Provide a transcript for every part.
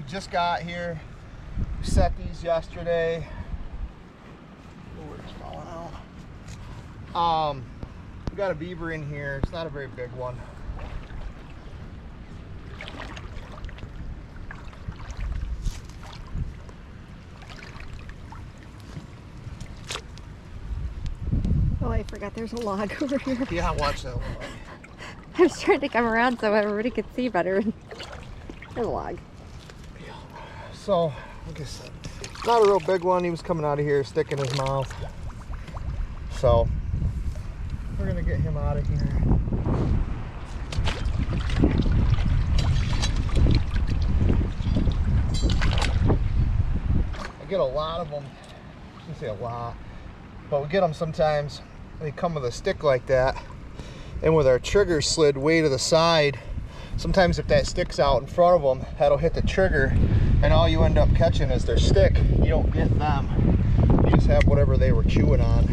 just got here. We set these yesterday. Oh, it's falling out. We got a beaver in here. It's not a very big one. Oh, I forgot there's a log over here. Yeah, watch that log. I was trying to come around so everybody could see better. There's a log. Yeah. So, like I said, not a real big one. He was coming out of here, sticking his mouth. So, we're gonna get him out of here. I get a lot of them. I shouldn't say a lot, but we get them sometimes. They come with a stick like that, and with our trigger slid way to the side, sometimes if that stick's out in front of them, that'll hit the trigger, and all you end up catching is their stick. You don't get them. You just have whatever they were chewing on.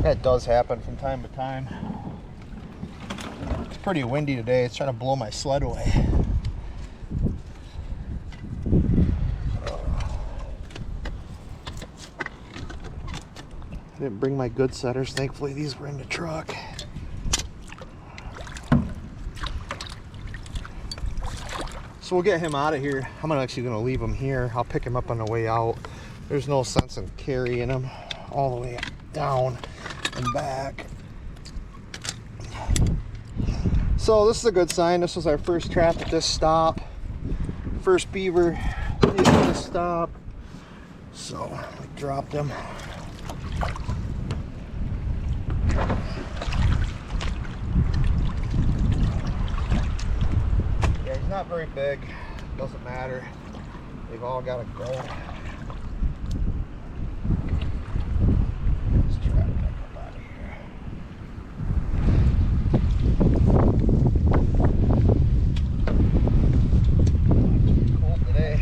That does happen from time to time. It's pretty windy today. It's trying to blow my sled away. I didn't bring my good setters. Thankfully, these were in the truck. So we'll get him out of here. I'm actually going to leave him here. I'll pick him up on the way out. There's no sense in carrying him all the way down and back. So this is a good sign. This was our first trap at this stop. First beaver at this stop. So we dropped him. Yeah, he's not very big. Doesn't matter. They've all got to go. Let's try to pick up out of here. It's cold today.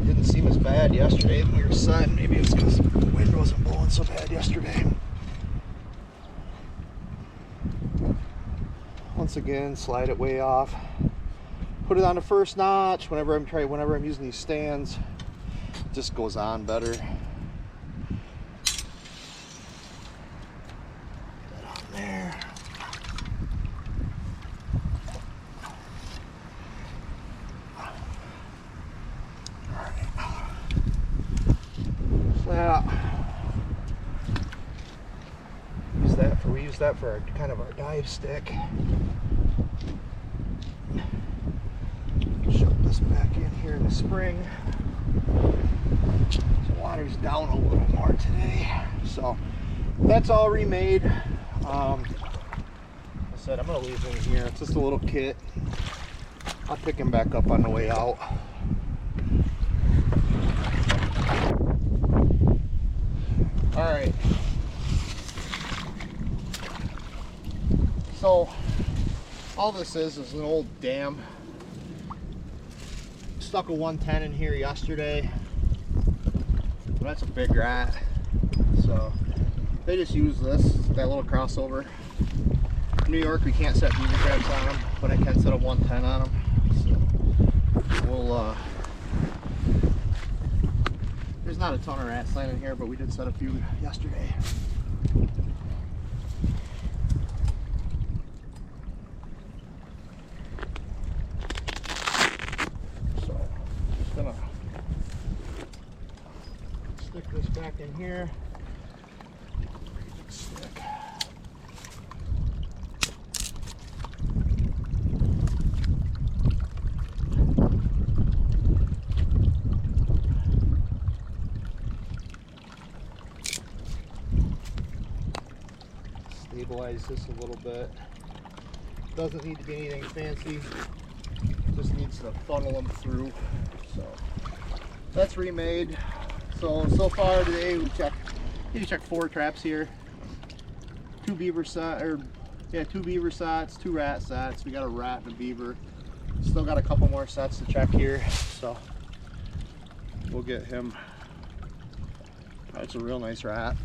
Didn't seem as bad yesterday when we were setting. Maybe it was because the wind wasn't blowing so bad yesterday. Once again, slide it way off. Put it on the first notch. Whenever I'm using these stands, it just goes on better. Get that on there. We use that for kind of our dive stick. Shove this back in here in the spring. The water's down a little more today, so that's all remade. I said I'm gonna leave him here. It's just a little kit. I'll pick him back up on the way out. All right. So all this is an old dam. Stuck a 110 in here yesterday. Well, that's a big rat. So they just use that little crossover. In New York, we can't set beaver traps on them, but I can set a 110 on them. So we'll there's not a ton of rats landing here, but we did set a few yesterday. Stick this back in here. Stick. Stabilize this a little bit. Doesn't need to be anything fancy. Just needs to funnel them through. So that's remade. So far today we checked 4 traps here. 2 beaver sets, 2 rat sets. We got a rat and a beaver. Still got a couple more sets to check here. So we'll get him. That's a real nice rat.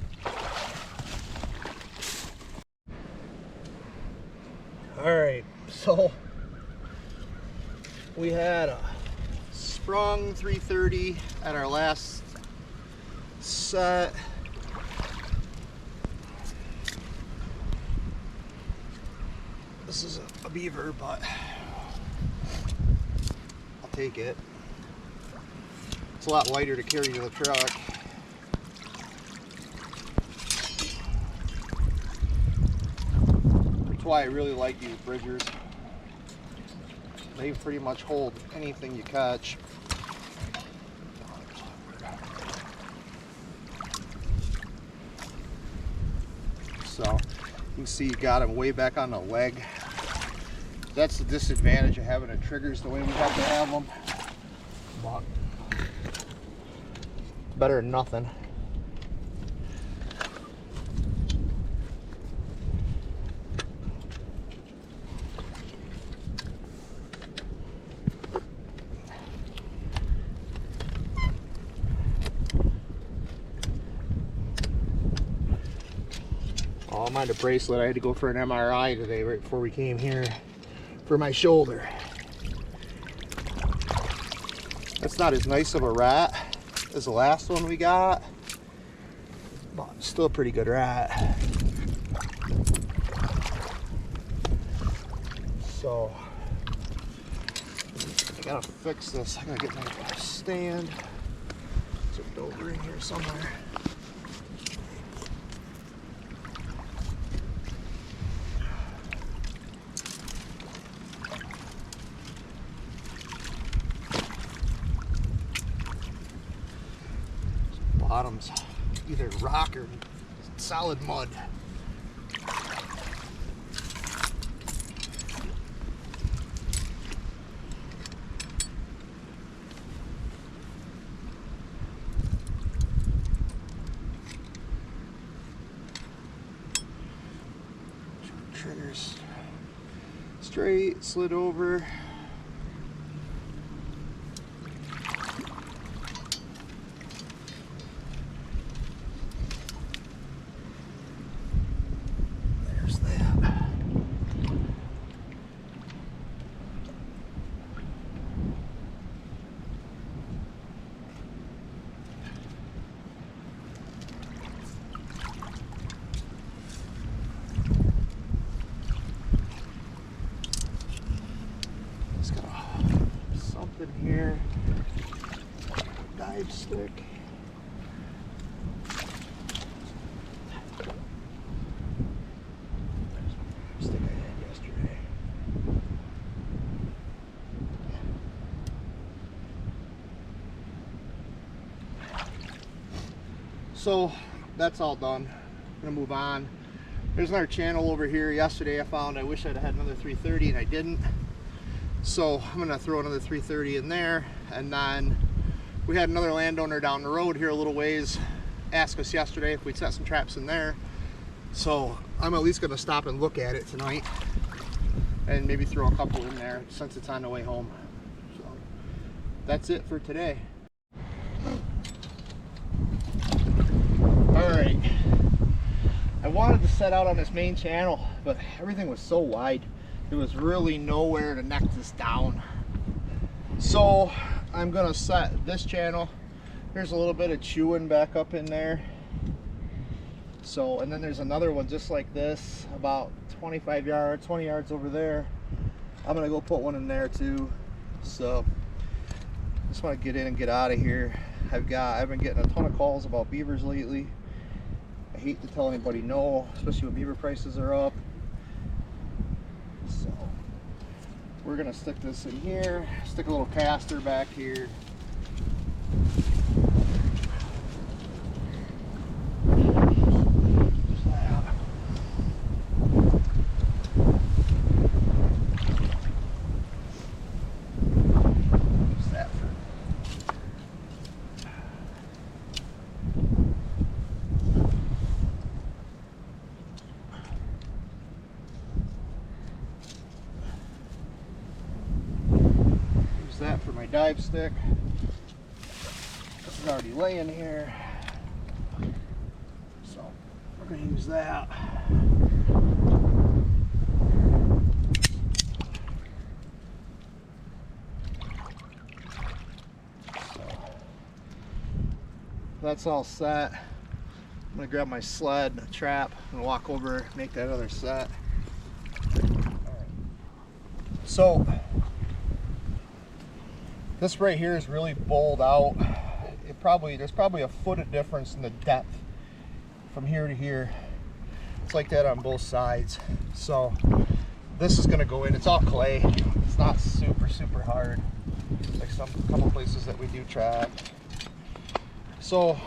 All right, So we had a sprung 330 at our last set. This is a beaver, but I'll take it. It's a lot lighter to carry to the truck. That's why I really like these bridgers. They pretty much hold anything you catch. So you can see you got them way back on the leg. That's the disadvantage of having the triggers the way we have to have them. But better than nothing. Oh, I'm on the bracelet. I had to go for an MRI today right before we came here for my shoulder. That's not as nice of a rat as the last one we got, but still a pretty good rat. So I gotta fix this. I gotta get my stand. It's over in here somewhere. Bottom's either rock or solid mud. Triggers straight, slid over. Here, dive stick. Stick I had yesterday. So that's all done. I'm gonna move on. There's another channel over here. Yesterday I found I wish I'd had another 330 and I didn't. So I'm gonna throw another 330 in there, and then we had another landowner down the road here a little ways ask us yesterday if we'd set some traps in there. So I'm at least gonna stop and look at it tonight and maybe throw a couple in there since it's on the way home. So that's it for today. All right, I wanted to set out on this main channel, but everything was so wide. There was really nowhere to neck this down. So I'm gonna set this channel. There's a little bit of chewing back up in there. So, and then there's another one just like this, about 25 yards, 20 yards over there. I'm gonna go put one in there too. So just wanna get in and get out of here. I've been getting a ton of calls about beavers lately. I hate to tell anybody no, especially when beaver prices are up. So we're gonna stick this in here, stick a little caster back here. That for my dive stick. This is already laying here, so we're going to use that. that's all set. I'm gonna grab my sled, a trap, and walk over, make that other set. So this right here is really bowled out. There's probably a foot of difference in the depth from here to here. It's like that on both sides. So this is gonna go in. It's all clay. It's not super hard like some couple places that we do trap. So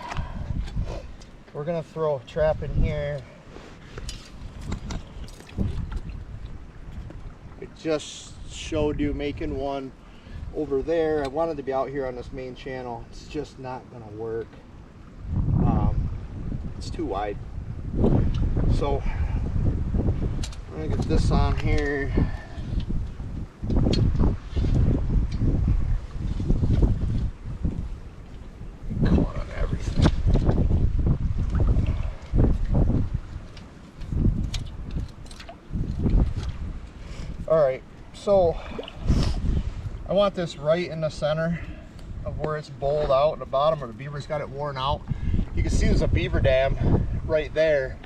we're gonna throw a trap in here. I just showed you making one over there. I wanted to be out here on this main channel. It's just not gonna work. It's too wide. So I'm gonna get this on here. Caught on everything. All right, so I want this right in the center of where it's bowled out at the bottom, where the beaver's got it worn out. You can see there's a beaver dam right there.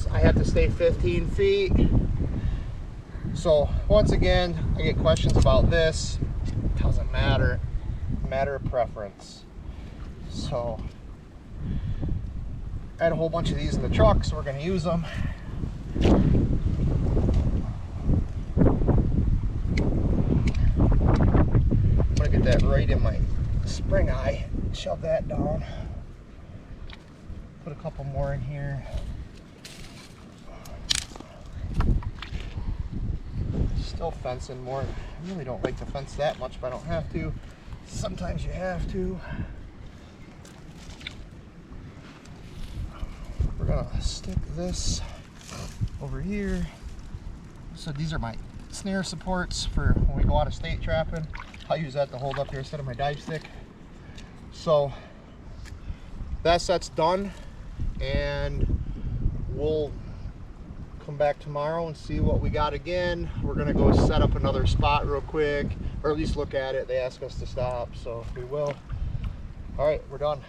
I have to stay 15 feet. So once again, I get questions about this. It doesn't matter. Matter of preference. So I had a whole bunch of these in the truck, so we're going to use them. I'm going to get that right in my spring eye. Shove that down. Put a couple more in here. Still fencing more. I really don't like to fence that much, but I don't have to. Sometimes you have to. We're gonna stick this over here. So these are my snare supports for when we go out of state trapping. I'll use that to hold up here instead of my dive stick. So that set's done, and we'll come back tomorrow and see what we got again. We're gonna go set up another spot real quick, or at least look at it. They asked us to stop, so we will. All right, we're done.